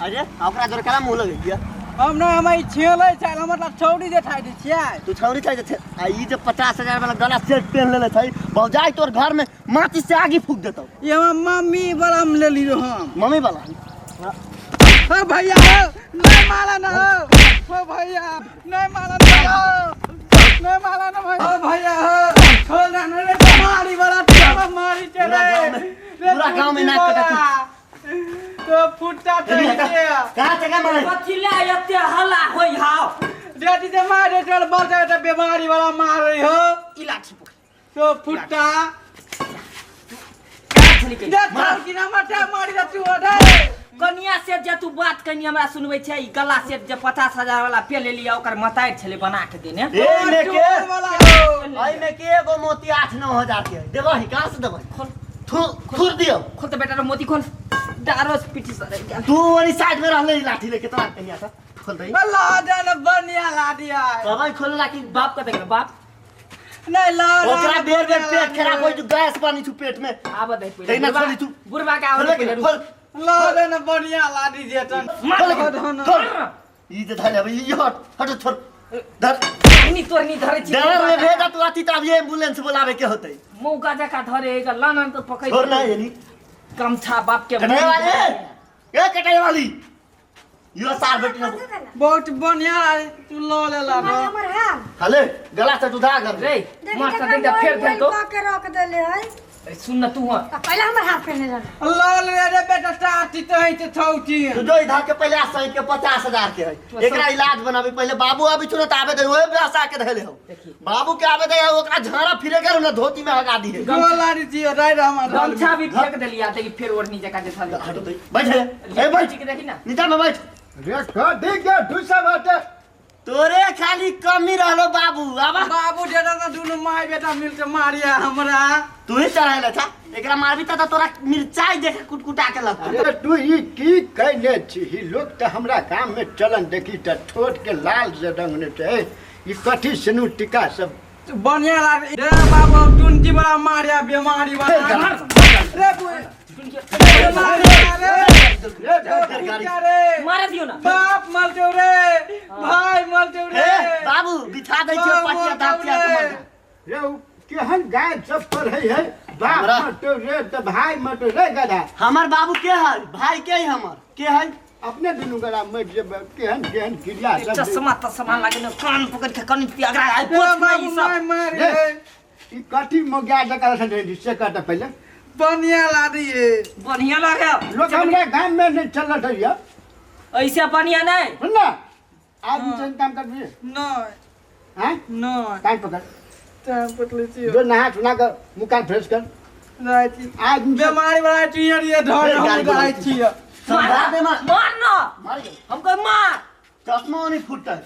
अरे ओकरा जोर केना मुंह लगे दिया हम ना हम छेलै छै हमर छौड़ी देखाइ दै छियै तू छौरी छै जे आ ई जे 50,000 वाला गला सेट पहन लेले छै भौजाई तोर घर में माचिस से आगी फूक देतौ ये मम्मी बड़ा में ले लियो हम मम्मी वाला ओ भैया नहीं मारा ना ओ भैया नहीं मारा ना नहीं मारा ना ओ भैया छोड़ ना रे मारी वाला तेरा मारी तेरे पूरा गांव में नाक कटा तो फुटता थे कहां से मारे पथिला एते हल्ला होई हाउ डेटी से मारे चल बोल दे बीमारी वाला मार रही हो इलाठी तो फुटता चली के दे थार की ना मटा मारी दा तू ओढ़े कनिया से जे तू बात कनी हमरा सुनबै छै ई गला सेट जे 50,000 वाला पे ले लिया ओकर मताइ छले बना के देने ए में के वाला आई में के एगो मोती 8-9 हजार के देबो ही कहां से देबो थुर दियो खोल तो बेटा रे मोती खोल डारोस पिटी सरे तू वाली साइड में रहले लाठी लेके तो कहिया था खोल दे अल्लाह जाने बनिया ला दिया बाबा खोलला कि बाप का देख बाप नहीं ला ओकरा बेर पेट खराब होई जो गैस पानी छु पेट में आब दे तै ना खोली तू बुढ़वा के आवले के खोल ला जाने बनिया ला दी जेतन खोल ई जे धले अब ई हट छोड़ धर नी तोर नी धरे छी डर में भेजा तू अति तब ये एम्बुलेंस बुलावे के होतै मौका जका धरे एक लानन तो पकड़ छोड़ ना यानी गमछा बाप के कटाई वाले ए कटाई वाली यो सार बेटी ना बहुत बढ़िया तू लो ले ला हमर हाल हले गला से दुधा कर रे मार दे दे फेर दे तो के रख देले है सुन न तू हो पहले हमर हाथ पहने ला अल्लाह रे बेटा टाटी तो है ते छौटी तू जो इधर के पहले सही के 50,000 के है एकरा इलाज बनाबे पहले बाबू अभी चुनो आवे दे ओए ब्यासा के धले हो बाबू के आवे दे ओकरा झाड़ा फिरे कर ना धोती में हगा दी है गोलारी जी राय हमर गमछा भी फेंक देलिया देखि फेर ओढ़नी जका जे थाले हट दे बैठ ए बैठ के देखी ना नीचा में बैठ रे खा देख जा ढुसा बाटे तोरे खाली कमी रहलो बाबू आबा बाबू जेना ना दुनु माय बेटा मिल के मारिया हमरा तू ही चढ़ाइले था एकरा मारबी त तोरा मिर्चाई देखे कुटकुटा के लगता अरे तू ई की कहले छी लोग त हमरा काम में चलन देखी त ठोट के लाल से रंग ने छै ई कथि सनु टिका सब बढ़िया लाग रे बाबू टुंटी वाला मारिया बीमारी वाला रे मार दियो ना बाप मर जो रे भाई मर जो रे बाबू बिठा दै छियो पटिया दापिया के रे उ केहन गाय सब पढ़ै है बाप मटो रे त भाई मटो रे गधा हमर बाबू के है भाई के है हमर के है अपने दुनु गला मर जे केहन केहन क्रिया सब चश्मा तश्मा लागे न कान पकड़ के कनी अगरा आई बाबू पोछ नहीं सब मार रे ई कथि मोग्या जका से से कहता पहले बढ़िया ला दिए बढ़िया लागे लोग हमरा गांव में नहीं चलत है या ऐसे बढ़िया नहीं सुन ना आज इंसान काम कर दिए नहीं हैं नहीं कान पकड़ टाइम पटले छी जो नहा सुना कर मुंह कान फ्रेश कर राती आज बीमारी वाला चियर ये धर हम गाय छी समझा दे मार मार ना मार गए हमको मार चश्मा नहीं फूटता ले,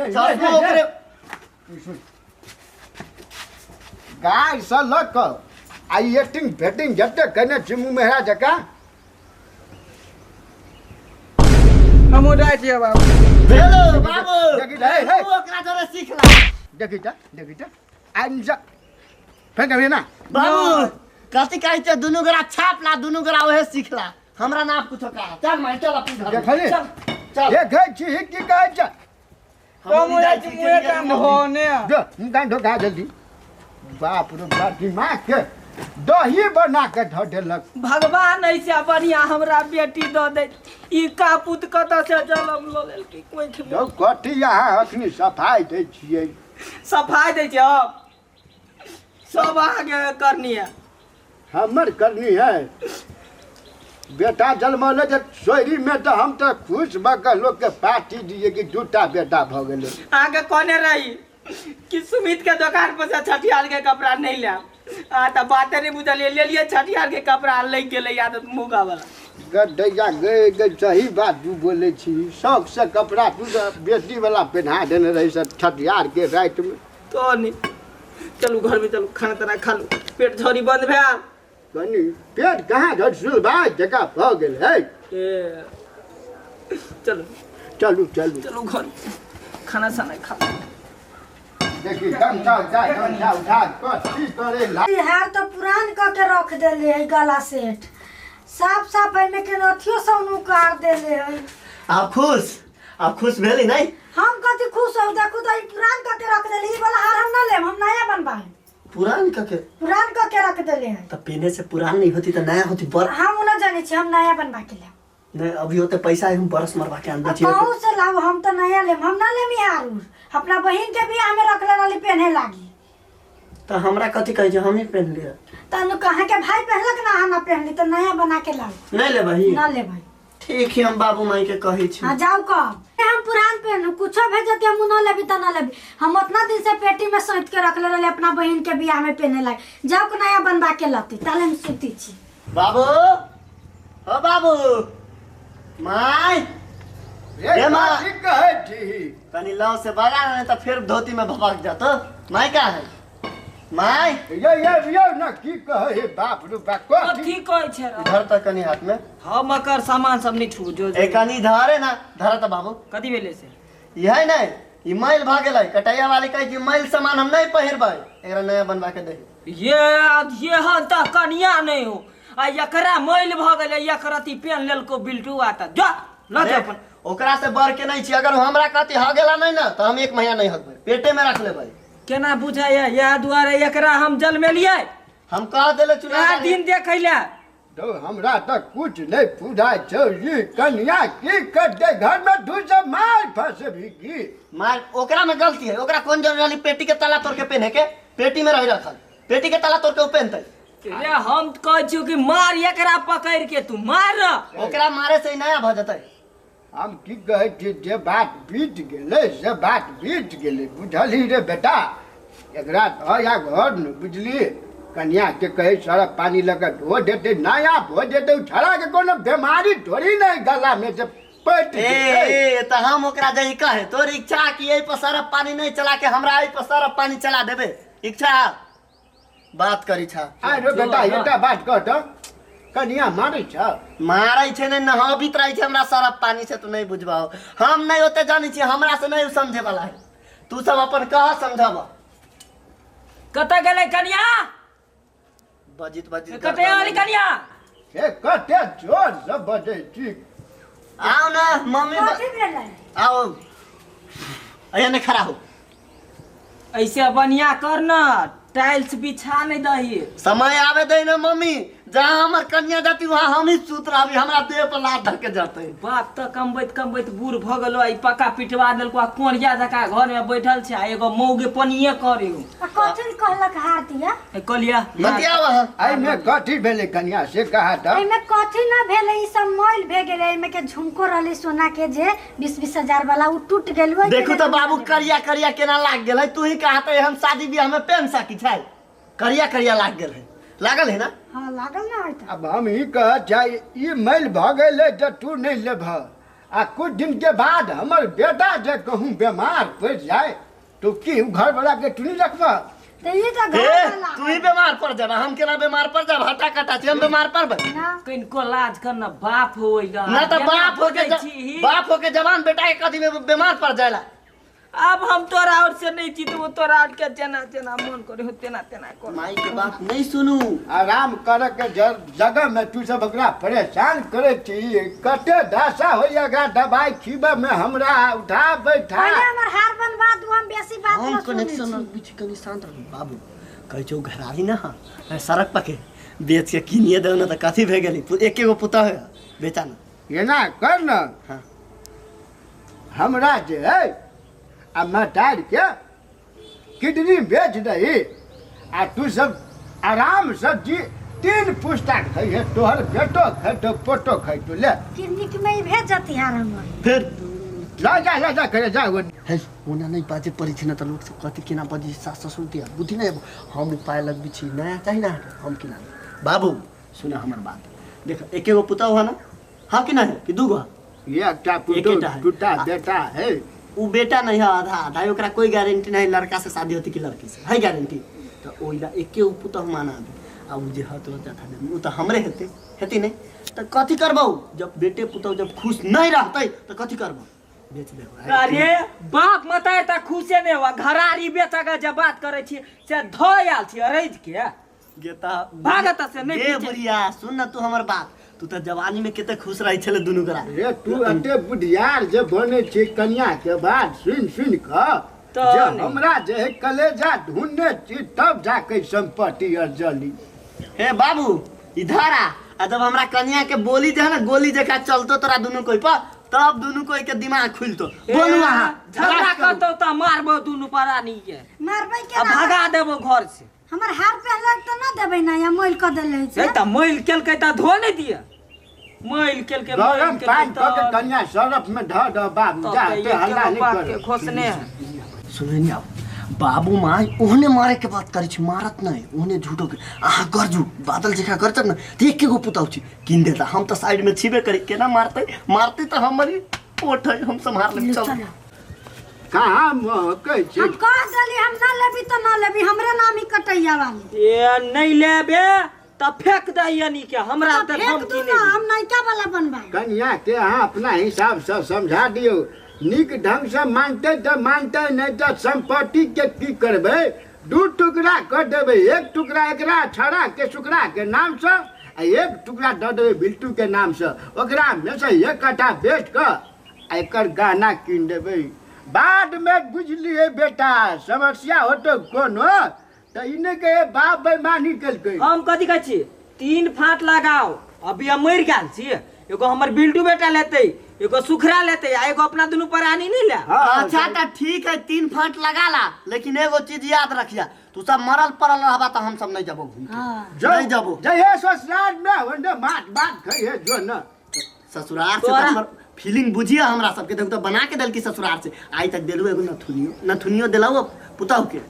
चश्मा ले, ले, ओकरे गाय से लक आई एक्टिंग फेटिंग जते कने चिमू मेहरा जका हम उड़ाय छी बाबू हेलो बाबू देखी हे हे तू ओकरा जरे सीखला देखी ता आज जा फेंक अभी ना बाबू कथि कहै छै दुनु गोरा छापला दुनु गोरा ओहे सीखला हमरा नाम कुछो कहा चल मैं चल अपन घर देखली चल चल ये गई छी की कहै छ हम उड़ाय छी मुए काम होने जो मुंह ढोका जल्दी बाप रे बाप दिमाग के दही बना के धो देलक भगवान ऐसे बढ़िया हमरा बेटी दो दे ई कापूत कत से जलम लो लेल की कोई के जो कथि यहाँ अखनी सफाई दै छियै सफाई दे छै अब सब आगे करनी है हमर करनी है बेटा जन्मले जे सोरी में तो हम तो खुश भऽ लोग के पार्टी दिए कि दूटा बेटा भ गेलै आगे कोने रही कि सुमित के दुकान पर से छठियार के कपड़ा नहीं ले आ त बाते नहीं बुझलिए ले लिए छठियार के कपड़ा ले गेले आदत मुगा वाला गड्ढैया गए गए सही बात तू बोले छी शौक से कपड़ा तू बेटी वाला पहना देने रही सब छठियार के रात में तो नहीं चलू घर में चलू खाना तना खा लो पेट झोरी बंद भेल कनी पेट कहाँ झटसुल भाई जगह भ गेल है ए चलो चलू चलू चलो घर खाना साना खा देखी गमछा उठा कथी करे ला हार तो पुरान क के रख देले है गला सेट साफ साफ है में के अथियो सब नुकार देले है। आप खुश भेली नहीं? हम कथी खुश हो देखू तो ई पुरान क के रख देली, ई वाला हार हम ना लेम, हम नया बनबाए। पुरान का के पुरान क के रख देले है। तो पहले से पुरान नहीं होती तो नया होती। बर हम ना जाने छी, हम नया बनबा के लेम। नहीं अभी होते पैसा हम बरस मरवा के आन छिए। कहू से लाओ, हम तो नया लेम, हम ना लेम यार। अपना बहिन के बियाह में रखले वाली पहने लागी। तो हमरा कथी कहे जे हम ही पहन लिया। तनु कहा के भाई पहनलक ना, हम ना पहनली तो नया बना के लाओ। नहीं ले भाई, ना ले भाई। ठीक है हम बाबू माई के कही छी। हां जाओ कब हम पुरान पहनू, कुछो भेजत हम ना लेबी त ना लेबी। हम उतना दिन से पेटी में सहित के रखले रहले अपना बहिन के बियाह में पहने लागी। जाओ के नया बनवा के लाती, ताले हम सुती छी। बाबू ओ बाबू माई ये माँ। ठीक कहे थी। तनी लाव से बगा नहीं तो फिर धोती में भपक जातो। माई का है माई? ये ना की कहे हे बाप रे बाप को कथी कहै छै रे? धर तक कनी हाथ में। हम एकर सामान सब नहीं छू जो एक कनी धरे ना धर त बाबू। कथी भेले से? यही नहीं ई मैल भाग गेलै। कटैया वाली कहे कि मैल सामान हम नहीं पहिरबै, एकरा नया बनवा के दे। ये हन त कनिया नहीं हो आ एकरा मैल भ गेलै, एकरा ती पेन लेलको बिल्टुआ त जा ल दे अपन। ओकरा से बढ़ के नहीं छी। अगर हमरा कहती ह गेला नहीं ना तो हम 1 महीना नहीं हकबै, पेटे में रख लेबै। केना बुझाय या दुआरे एकरा हम जन्मेलियै? हम कह देले चुना आ दिन देखैले तो हमरा तक कुछ नहीं पूरा चाहिए। कन्या की कर दे घर में ढूंढ मार फंसे भी की मार। ओकरा में गलती है। ओकरा कौन जरूरी पेटी के ताला तोड़ के पहने के? पेटी में रही रखल, पेटी के ताला तोड़ के पहनते। रे हम कहै छियो कि मार एकरा पकड़ के, तू मार। ओकरा मारे से ही नया भ जतै। हम की कहे थी जे बात बीत गेले से बात बीत गेले, बुझली रे बेटा। एकरा या घर न बुझली, कन्या के कहे सारा पानी लगा धो देते, नया हो देते। छड़ा के कोनो बीमारी थोड़ी नहीं गला में से पट ए त हम ओकरा जही कहे तोर इच्छा कि एहि पर सरफ पानी नहीं चला के हमरा एहि पर सरफ पानी चला देबे। इच्छा बात करी छा। अरे बेटा एटा बात कह तो कन्या मारे छ मारै छै ने नहाबित रहै छै हमरा सरफ पानी से। तू नहीं बुझबाओ, हम नहीं होते जानी छी, हमरा से नहीं समझे वाला है। तू सब अपन कह समझावा। कतऽ गेलै कनिया? बजित कतऽ वाली कनिया? हे कते जोर से बजे छी। आओ ना मम्मी कथी भेलै? आओ अया ने खड़ा हो। ऐसे बढ़िया कर न, टाइल्स बिछा नहीं दही। समय आवे दे ना मम्मी, जहाँ हमर कन्या जाती वहाँ हम ही सूत रहबी, हमरा देह पर लात धर के जाते। बाप त कमबैत कमबैत बूढ़ भ गेलो, ई पक्का पिटवा देलको। कोनिया जका घर में बैठल छै, एगो मौगे पनिये करे। कथी कहलक हार दिया? कहलिया बतिया वहाँ आई में कथी भेले कन्या से कहा था। एमे कथी ना भेले, ई सब मैल भे गेले। एमे के झुमको रहले सोना के जे 20-20 हजार वाला उ टूट गेलौ। देखू तो बाबू करिया करिया केना लाग गेल है। तू ही कहते हम शादी ब्याह में पहन सकी छै। करिया करिया लाग गेल है, लागल है ना? हां लागल ना है त। अब हम ही कह जाए ई मैल भ गेले जे तू नहीं लेभ। आ कुछ दिन के बाद हमर बेटा जे कहूँ बीमार पड़ जाए तो की घर वाला के तू नहीं रखबा? त ई त घर ए, वाला तू ही बीमार पड़ जाबा, हम केना बीमार पड़ जाब? हटा कटा छी हम बीमार पड़बै ना। किनको लाज करना, बाप होइगा ना तो बाप हो के जवान बेटा के कथी में बीमार पड़ जाएला। अब हम तोरा और से नहीं जीतबो, तोरा और के जेना जेना मन करे हो तेना तेना कर। माई के बात नहीं सुनू। आराम करे के जगह में तू सब ओकरा परेशान करे छी। कते दासा होइएगा दवाई खीबे में हमरा उठा बैठा। पहले हमर हार बनवा दू, हम बेसी बात हम ना कनेक्शन सुनै बीच कनी शांत रह बाबू। कह छौ घरारी ना हां सड़क पके बेच के किनिए दे ना त कथी भे गेली। एके गो पुता है बेचा ना। ये ना कर न हाँ। हमरा जे है आ मटार के किडनी बेच दही आ तू सब आराम से जी 3 पुस्ता खाइए। तोहर बेटो खैतो पोतो खैतो ले किडनी के में भेज जती हार हमर। फिर लाजा करे जा वो है ओना नहीं बाजे पड़ी थी ना त लोग सब कथी केना बजी सास ससुर दिया बुद्धि नहीं। हम उपाय लग बिछी नया चाहिए ना हम किना। बाबू सुना हमर बात, देख एके गो पुता हुआ ना। हाँ कि नहीं कि दू गो? ये एकटा पुतो एकेटा है। टूटा बेटा है। उ बेटा नहीं है आधा आधा, ओकरा कोई गारंटी नहीं लड़का से शादी होती कि लड़की से है गारंटी। तो ओइला एके गो पुता माना दे। आ उ जे हत होता था उ तो हमरे हेती नहीं तो कथी करबौ? जब बेटे पुतौ जब खुश नहीं रहतै तो कथी करबौ? बेच देबो। अरे बाप मताए त खुशे नहीं हुआ। घरारी बेचा के जब बात करे छी से धोयाल छी अरैज के गेता भागत से नहीं ए पीछे। बुढ़िया सुन ना तू हमर बात। तू तो जवानी में कितने खुश रही छले दुनू करा रे तू अते बुढ़ियार जे बने छे कन्या के बाद सुन क तो जे नहीं। हमरा जे है कलेजा ढूंढने छी तब जाके संपत्ति अर्जली। हे बाबू इधर आ जब हमरा कन्या के बोली जे है ना गोली जका चलतो तोरा दुनू कोई पर तब दुनू कोई के दिमाग खुलतो बोलू वहां झगड़ा करतो त मारबो दुनू परानी के मारबै के आ ना भगा देबो घर से। हमर हार पहले तो ना देबै ना या मोल क देले ए छै त मैल केलकै त धो नहीं दिया मैल केलकै गरम पानी क के कन्या सरफ में ढ द बाबू जा ते हल्ला नहीं कर। खोसने सुने नहीं अब बाबू माँ ओहने मारे के बात करी छी मारत नहीं ओहने झूठो के आहा गरजू बादल जेखा करत न देख के गो पुताऊ छी किन देता हम तो साइड में छिबे करी केना मारते तो हमारी ओठ है हम संभाल ले चल कहां कह छी हम कह देली हम ना लेबी तो ना लेबी हमरे नाम ही कटैया वाली ए नहीं लेबे त फेंक दइयनी के हमरा त हम फेंक की दू ना नहीं हम नैका वाला बनबाई कन्या के अहाँ अपना हिसाब से समझा दियो निक ढंग से मानते तो मानते नहीं तो संपत्ति के की करबे दू टुकड़ा कर देबे एक टुकड़ा एकरा छड़ा के सुकरा के नाम से आ एक टुकड़ा दे देबे बिल्टू के नाम से ओकरा में से एक कट्ठा बेच के एकर गहना कीन देबे बाद में बुझलिए बेटा समस्या हो तो कोनो तो इने के बाप बेईमानी केलकै हम कथी कहै छी 3 फाट लगाओ अभी हम मर गेल छी एगो हमर बिल्टू बेटा लेते एगो सुखरा लेते आ एगो अपना दुनू परानी नहीं ले। अच्छा तो ठीक है 3 फाट लगा ला लेकिन एगो चीज याद रखिया तू सब मरल पड़ल रहबा तो हम सब नहीं जबो घूम के नहीं जबो जय ससुराल में वंदे बात खइए जो न ससुराल से हमर फीलिंग बुझिया हमरा सबके देख तो बना के देल की ससुराल से आई तक देलु एगो नथुनियो दिलाओ पुताऊ के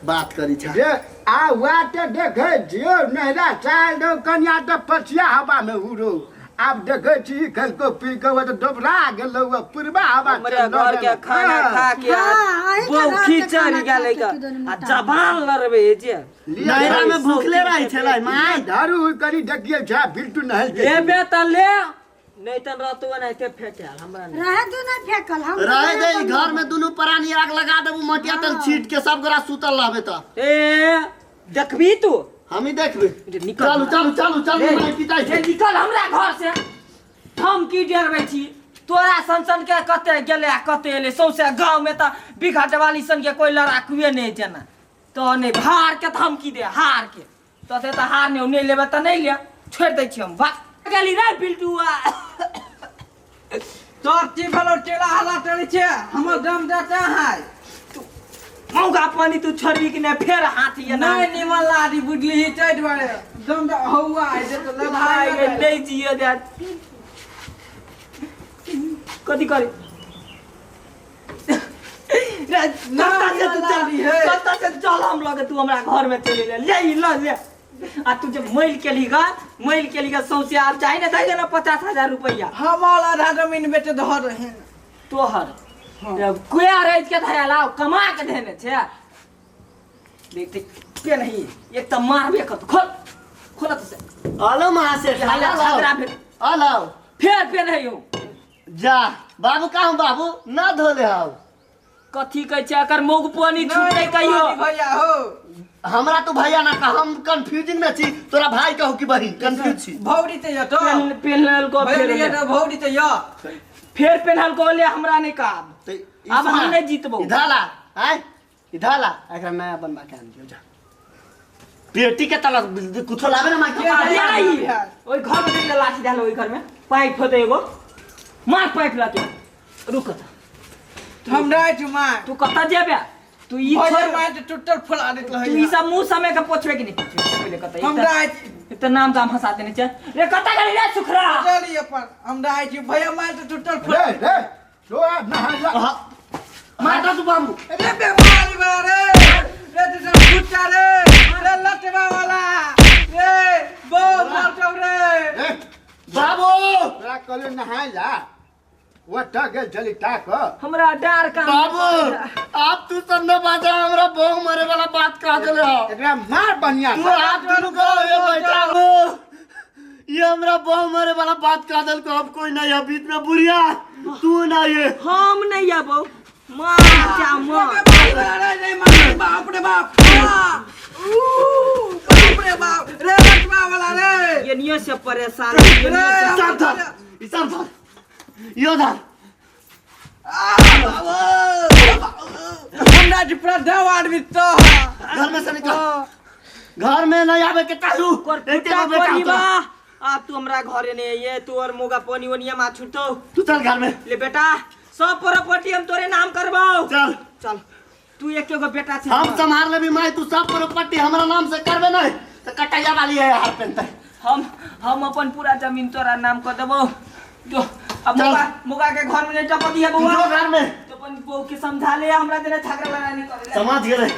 बात करी छा जे आ वाटे देखे जियो नहरा चाल दो कन्या तो पछिया हवा में उड़ो अब देखे छी कल को पी के वो तो डबरा गेलो वो पूर्वा हवा हमरे घर के खाना खा के बहु खिचड़ गेलै आ जबान लरबे जे नहरा में भूखले रही छलै माय दारू करी देखिए छा बिल्टू नहल के लेबे त ले नहीं त रहतो नहीं ते फेंकल हमरा नहीं रहे दू ना फेकल हम रह दे घर में दोनों प्राणी आग लगा देबू मटिया तल छीट के सब गोरा सुतल रहबे त ए देखबी तू हम ही देखबे निकल चलू माय पिताई जे निकल हमरा घर से हम की डरबै छी तोरा संसन के कते गेले आ कते एले सौसे गांव में त बिघा वाली सन के कोई लड़ाकुए नहीं जना तो नहीं हार के त हम की दे हार के तो से त हार नहीं लेबे त नहीं ले छोड़ दै छी हम भाग गेली रे बिल्टुआ तोर टीफलो टेला हला टड़ी छे हमर दम देते है मौका पानी तू छोड़बी कि नहीं फेर हाथ ये ना नहीं निमन लाडी बुझली ही चढ़ बड़े दम दे हौआ है जे तो ले भाई भाई नहीं जियो दे कथी करे कत्ता से चल हम लगे तू हमरा घर में चले ले आ तू जब मैल के लीगा सौसे आप चाहे ना दे देना 50,000 रुपया हमारा आधा जमीन बेटे धर रहे तोहर कोया रह के धयाला कमा के देने छे देख के नहीं एक त मारबे कत खोलत से हेलो मां से आया छात्रा फिर हेलो फेर पे नहीं हो जा बाबू का हम बाबू ना धोले हाउ कथी कह छै अकर मुंह पानी छूटे कहियो भैया हो हमरा तो भैया ना का हम कंफ्यूजिंग में छी तोरा भाई कहू कि बहिन कंफ्यूज छी भौरी ते तो पेनल को भैया तो भौरी ते या फेर पेनल को ले हमरा नहीं का अब हम नहीं जीतबो इधाला हैं इधाला एकरा नया बनवा के आन दियो जा पेटी के तला कुछ लावे ना मां के ओई घर में देख लाठी डाल ओई घर में पाइप होते एगो मार पाइप लाके रुक हम राय जुमा तू कता जेबे तू ई भैया छोड़ मार टूटल फुला देत तू ई सब मुंह समय के पोछबे कि नहीं पोछबे पहले कता हम राय इतना नाम दाम हंसा देने छे रे कता गली रे सुखरा चली अपन हम राय जी भैया मार टूटल फुला रे तो आप नहा माटा तू बाबू रे बेमारी बारे रे तो फुटा रे लटवा वाला रे बहुत मारतो रे बाबू तोरा कहले नहा जा वो टके चली ताक हमरा डर का बाबू आप तू सब न बाजा हमरा बहु मरे वाला बात कह देले हो एकरा मार बढ़िया तू आप दोनों करो ये बेटा ये हमरा बहु मरे वाला बात कह देल को अब कोई नहीं है बीच में बुढ़िया तू ना ये हम नहीं आबो मार जा मार नहीं मार बाप रे बाप बाप रे बाप रे लटवा वाला रे ये से परेशान ये सब धर ई सब धर यो धर हमरा जी पूरा देव आदमी तो घर में से निकल घर में नहीं आवे के कालू कुत्ता कोनी बा आप तू हमरा घरे ने ये तोर मोगा पानी वनिया मा छुटो तू चल घर में ले बेटा सब प्रॉपर्टी हम तोरे नाम करबाओ चल चल तू एक एगो बेटा छे हम संभाल लेबी माई तू सब प्रॉपर्टी हमरा नाम से करबे नहीं तो कटैया वाली है हार पेनते हम अपन पूरा जमीन तोरा नाम कर देबो जो अब चल। मोगा के घर में नहीं टपकी है बउआ जो घर में तो अपन बहू के समझा ले हमरा देने झगड़ा लड़ा नहीं करे समझ गए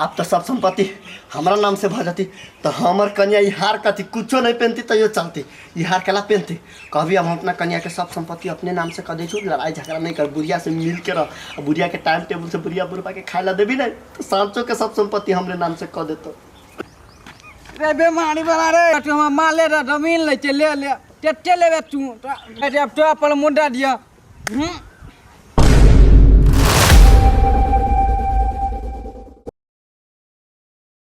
आप तो सब संपत्ति हमारा नाम से भजती तो हमर कन्या ई हार कथी कुछो नहीं पहनती तो यो चलती ई हार केला पहनती कभी हम अपना कन्या के सब संपत्ति अपने नाम से कर दे छु लड़ाई झगड़ा नहीं कर बुढ़िया से मिल के रह बुढ़िया के टाइम टेबल से बुढ़िया बुढ़वा के खाए ला देबी नहीं तो सांचो के सब संपत्ति हमरे नाम से कर देतो रे बेमारी वाला रे तू हम माले रे जमीन ले ले टेटे लेबे तू तो अपन मुंडा दिया